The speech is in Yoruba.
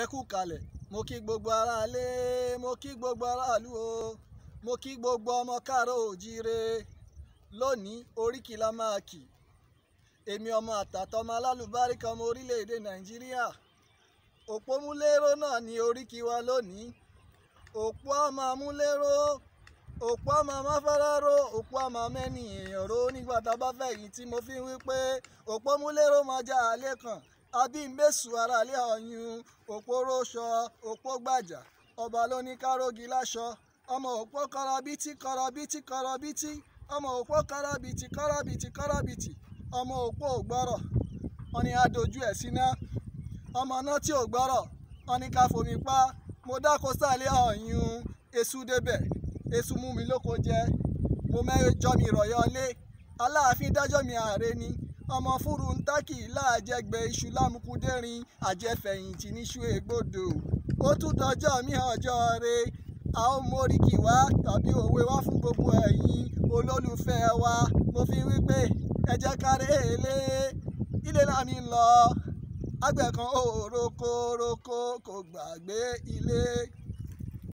Ẹ kú kalẹ̀, mo kí gbogbo aráalé, mo kí gbogbo aráàlú o, mo kí gbogbo ọmọ káàárọ̀ oòjíire. Lónìí oríkì la máa kì. Èmi ọmọ àtàtà ọmọ alálùbáríkà ọmọ orílẹ̀-èdè Nàìjíríà. Òpómúléró náà ni oríkì wa lónìí. Òpó àmà múléró, òpó àmà máfáráró, òpó àmà mẹ́ni èèyàn ró nígbà tá a bá fẹ́ yìí tí mo fi ń wí pé òpómúléró máa já alẹ́ kan. Abímbésù aráalé ọ̀yún, òpó róṣọ, òpó gbàjà, ọba ló ní kárógi láṣọ. Ọmọ òpó kọrọbítí kọrọbítí kọrọbítí, ọmọ òpó kọrọbítí kọrọbítí kọrọbítí, ọmọ òpó ògbọ́rọ̀ wọn ni a dojú ẹ̀ síná. Ọmọ náà tí ò gbọ́rọ̀ wọn ni ká fomi pa. Mo dáko sálẹ̀ ọ̀yún, èṣù débẹ̀, èṣù mú mi lóko jẹ. Mo mẹ́jọ mi rọ̀yọ́lé, Aláàfin dájọ́ mi ààrẹ ni. Ọmọ fúru ń tákì láàjẹgbẹ iṣu lámukúdẹ́rin, àjẹfẹ̀yìntì níṣu ègbodò. Ó tún dọjọ́ mi ọjọ́ re, a ó móríkì wá tàbí òwe wá fún gbogbo ẹ̀yin olólùfẹ́ wa. Mo fi wí pé ẹ jẹ́ ká rélé, ilé láàmì ń lọ. Àgbẹ̀ kan ó roko roko kò gbàgbé ilé.